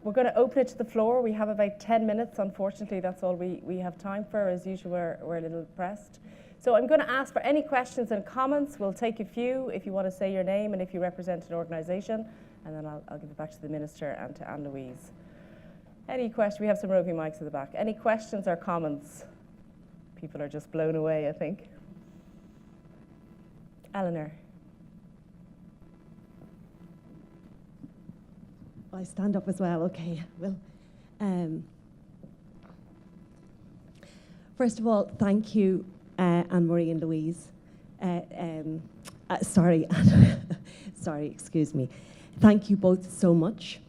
We're going to open it to the floor. We have about 10 minutes. Unfortunately, that's all we have time for. As usual, we're a little pressed. So I'm going to ask for any questions and comments. We'll take a few if you want to say your name and if you represent an organisation. And then I'll give it back to the Minister and to Louise. Any questions? We have some roving mics at the back. Any questions or comments? People are just blown away, I think. Eleanor. I stand up as well, okay. Well, first of all, thank you, Anne-Marie and Louise. Sorry, excuse me. Thank you both so much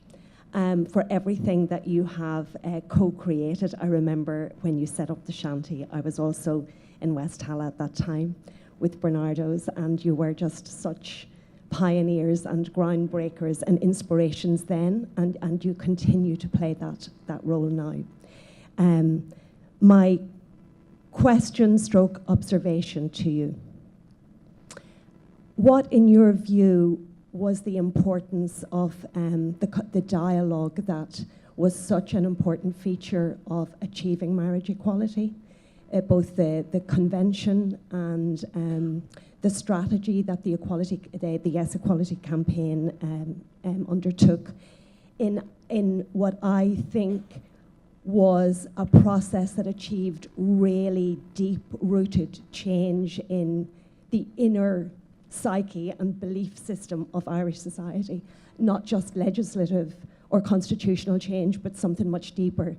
for everything that you have co-created. I remember when you set up the shanty, I was also in West Hall at that time with Bernardo's, and you were just such pioneers and groundbreakers and inspirations then, and you continue to play that role now. My question stroke observation to you. What, in your view, was the importance of the dialogue that was such an important feature of achieving marriage equality? Both the convention and the strategy that the Yes Equality campaign undertook in what I think was a process that achieved really deep-rooted change in the inner psyche and belief system of Irish society, not just legislative or constitutional change, but something much deeper.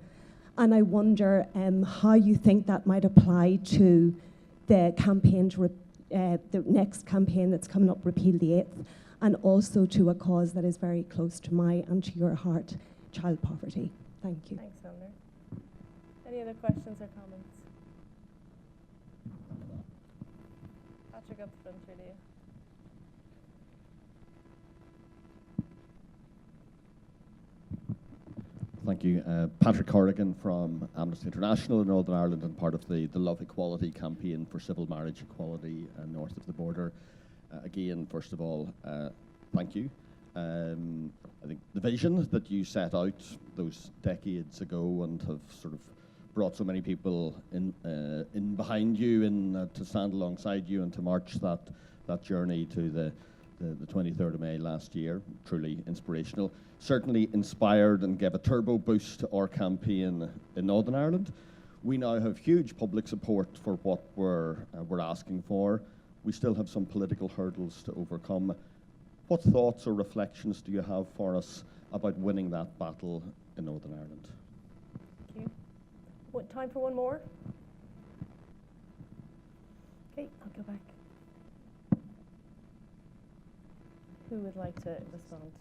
And I wonder how you think that might apply to the campaign, the next campaign that's coming up, Repeal the Eighth, and also to a cause that is very close to my and to your heart, child poverty. Thank you. Thanks, Eleanor. Any other questions or comments? Patrick up front, really. Thank you. Patrick Corrigan from Amnesty International in Northern Ireland and part of the Love Equality campaign for civil marriage equality north of the border. Again, first of all, thank you. I think the vision that you set out those decades ago and have sort of brought so many people in behind you and to stand alongside you and to march that journey to the 23rd of May last year, truly inspirational. Certainly inspired and gave a turbo boost to our campaign in Northern Ireland. We now have huge public support for what we're asking for. We still have some political hurdles to overcome. What thoughts or reflections do you have for us about winning that battle in Northern Ireland? Thank you. What, time for one more? Okay, I'll go back. Who would like to respond?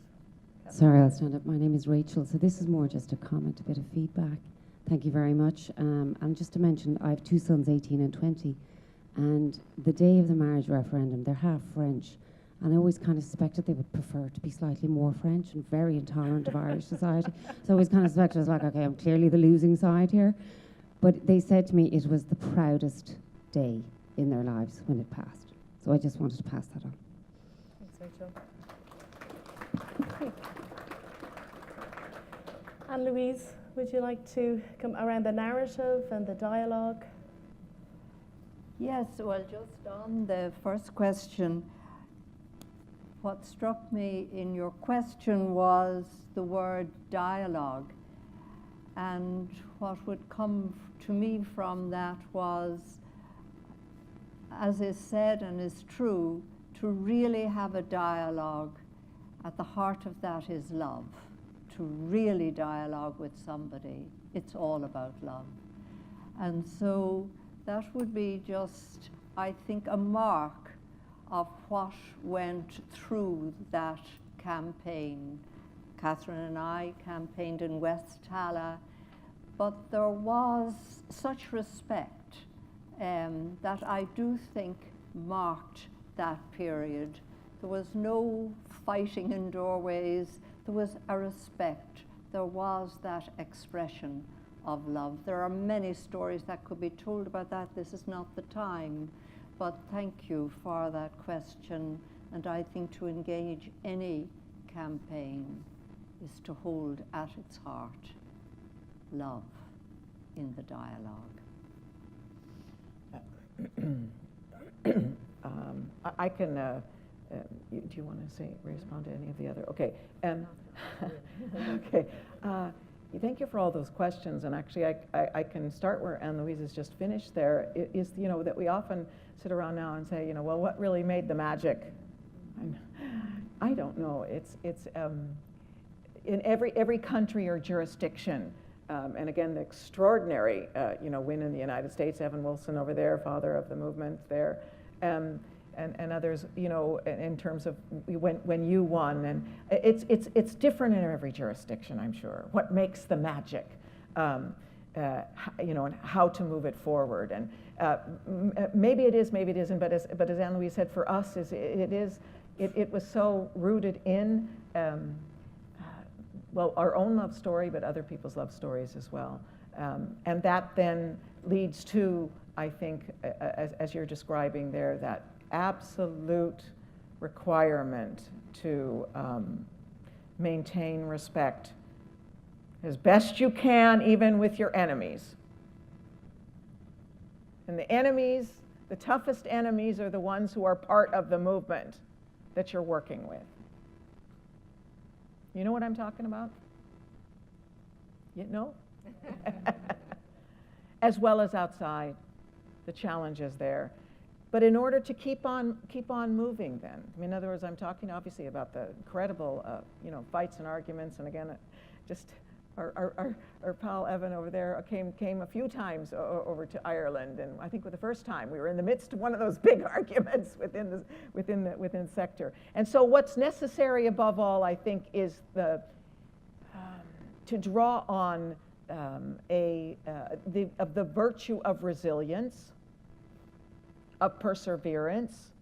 Sorry, I'll stand up. My name is Rachel. So this is more just a comment, a bit of feedback. Thank you very much. And just to mention, I have two sons, 18 and 20. And the day of the marriage referendum, they're half French. And I always kind of suspected they would prefer to be slightly more French and very intolerant of Irish society. So I always kind of suspected, I was like, okay, I'm clearly the losing side here. But they said to me it was the proudest day in their lives when it passed. So I just wanted to pass that on. Thanks, Rachel. And Louise, would you like to come around the narrative and the dialogue? Yes, well, just on the first question, what struck me in your question was the word dialogue. And what would come to me from that was, as is said and is true, to really have a dialogue, at the heart of that is love. To really dialogue with somebody, it's all about love. And so that would be just, I think, a mark of what went through that campaign. Katherine and I campaigned in West Tala, but there was such respect that I do think marked that period. There was no fighting in doorways. There was a respect. There was that expression of love. There are many stories that could be told about that. This is not the time. But thank you for that question. And I think to engage any campaign is to hold at its heart love in the dialogue. I can, do you want to respond to any of the other? Okay. Okay. Thank you for all those questions. And actually, I can start where Louise has just finished there, is, that we often sit around now and say, well, what really made the magic? I don't know. It's in every country or jurisdiction. And again, the extraordinary, win in the United States, Evan Wilson over there, father of the movement there, and others, in terms of when you won, and it's different in every jurisdiction, I'm sure. What makes the magic, and how to move it forward, and maybe it is, maybe it isn't. But as Anne-Louise said, for us, it was so rooted in. Well, our own love story, but other people's love stories as well. And that then leads to, I think, as you're describing there, that absolute requirement to maintain respect as best you can, even with your enemies. And the enemies, the toughest enemies, are the ones who are part of the movement that you're working with. You know what I'm talking about? You know? As well as outside, the challenges there. But in order to keep on moving then, in other words, I'm talking obviously about the incredible, fights and arguments, and again, just our pal Evan over there came a few times over to Ireland, and I think for the first time we were in the midst of one of those big arguments within sector. And so what's necessary above all, I think, is to draw on the virtue of resilience, of perseverance,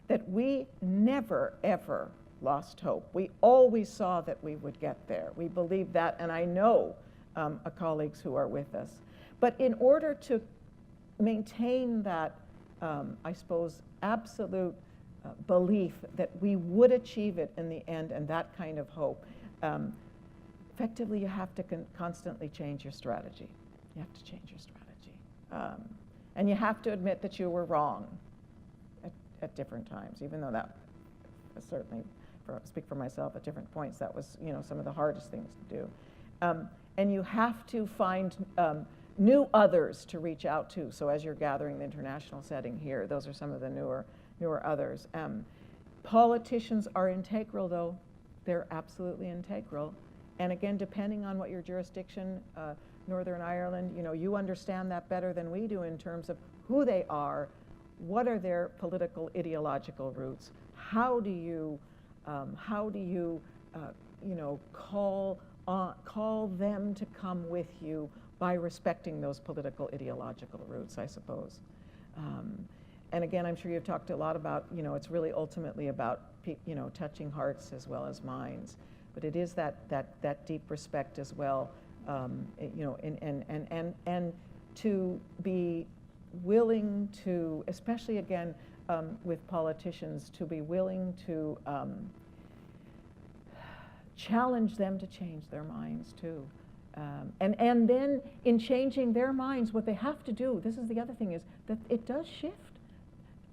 that we never ever lost hope. We always saw that we would get there. We believed that, and I know colleagues who are with us. But in order to maintain that, I suppose, absolute belief that we would achieve it in the end, and that kind of hope, effectively you have to constantly change your strategy. You have to change your strategy. And you have to admit that you were wrong at different times, even though that was certainly, speak for myself, at different points, that was some of the hardest things to do. And you have to find new others to reach out to. So as you're gathering the international setting here, those are some of the newer others. Politicians are integral, though. They're absolutely integral. And again, depending on what your jurisdiction, Northern Ireland, you understand that better than we do in terms of who they are, what are their political ideological roots, how do you call them to come with you by respecting those political ideological roots, I suppose. And again, I'm sure you've talked a lot about, it's really ultimately about, touching hearts as well as minds. But it is that deep respect as well, and to be willing to, especially again with politicians, to be willing to challenge them to change their minds too. And then in changing their minds, what they have to do, this is the other thing, is that it does shift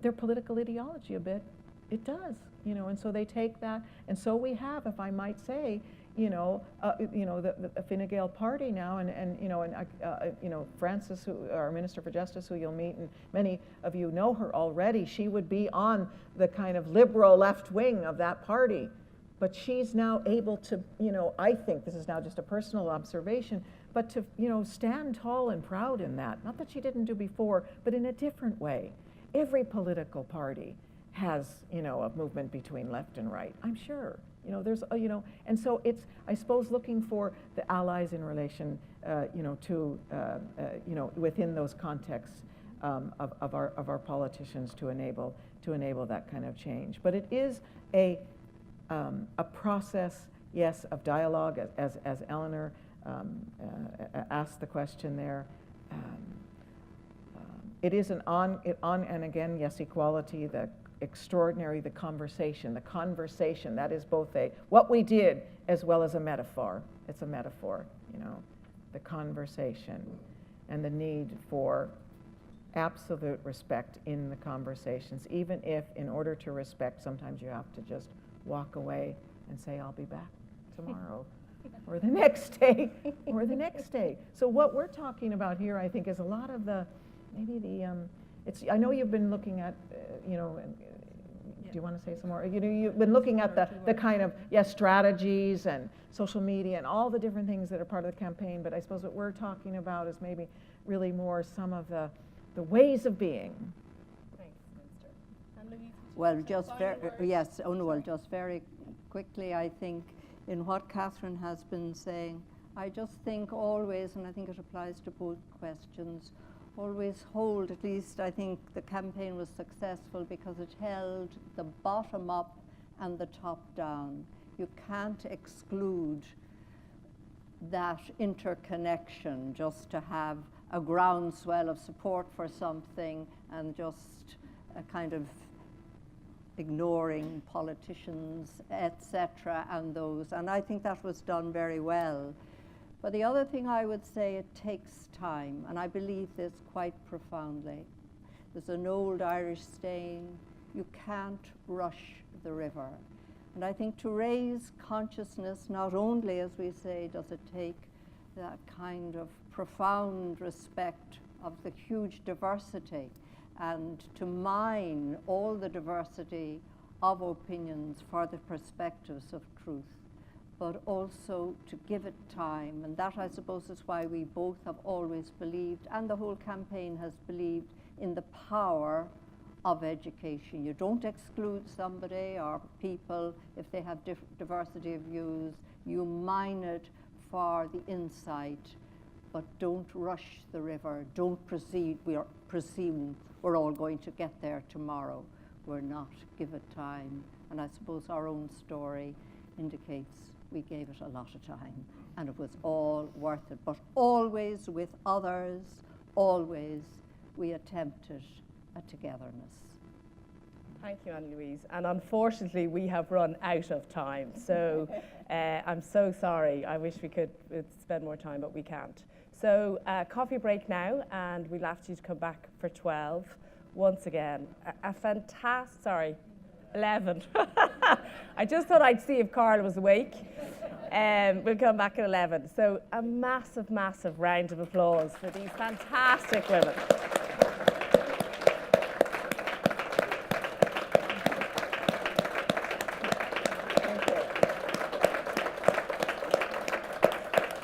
their political ideology a bit. It does, and so they take that, and so we have, if I might say, the Fine Gael party now, and Frances, our Minister for Justice, who you'll meet, and many of you know her already. She would be on the kind of liberal left wing of that party, but she's now able to, I think this is now just a personal observation, but to, stand tall and proud in that. Not that she didn't do before, but in a different way. Every political party has, a movement between left and right, I'm sure. There's, and so it's, I suppose, looking for the allies in relation, to, within those contexts of our politicians to enable that kind of change. But it is a process, yes, of dialogue, as Eleanor asked the question there. It is an on and again, yes, equality, the extraordinary, the conversation, that is both what we did as well as a metaphor. It's a metaphor, the conversation and the need for absolute respect in the conversations, even if in order to respect, sometimes you have to just walk away and say, I'll be back tomorrow or the next day or the next day. So what we're talking about here, I think, is a lot of I know you've been looking at, do you want to say some more? You've been looking at the kind of, strategies and social media and all the different things that are part of the campaign, but I suppose what we're talking about is maybe really more some of the ways of being. Thanks, Minister. And Louise, Well, just very quickly, I think in what Katherine has been saying, I just think always, and I think it applies to both questions, always hold, at least I think the campaign was successful because it held the bottom up and the top down. You can't exclude that interconnection just to have a groundswell of support for something and just a kind of ignoring politicians, etc., and I think that was done very well. But the other thing I would say, it takes time, and I believe this quite profoundly. There's an old Irish saying, you can't rush the river. And I think to raise consciousness, not only, as we say, does it take that kind of profound respect of the huge diversity, and to mine all the diversity of opinions for the perspectives of truth, but also to give it time. And that, I suppose, is why we both have always believed, and the whole campaign has believed, in the power of education. You don't exclude somebody or people if they have diversity of views. You mine it for the insight, but don't rush the river. Don't presume we're all going to get there tomorrow. We're not. Give it time. And I suppose our own story indicates we gave it a lot of time, and it was all worth it. But always with others, always we attempted a togetherness. Thank you, Anne-Louise. And unfortunately, we have run out of time. So I'm so sorry. I wish we could spend more time, but we can't. So coffee break now, and we'll ask you to come back for 12. Once again, a fantastic, sorry, 11. I just thought I'd see if Carl was awake. We'll come back at 11. So a massive, massive round of applause for these fantastic women.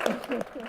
Thank you.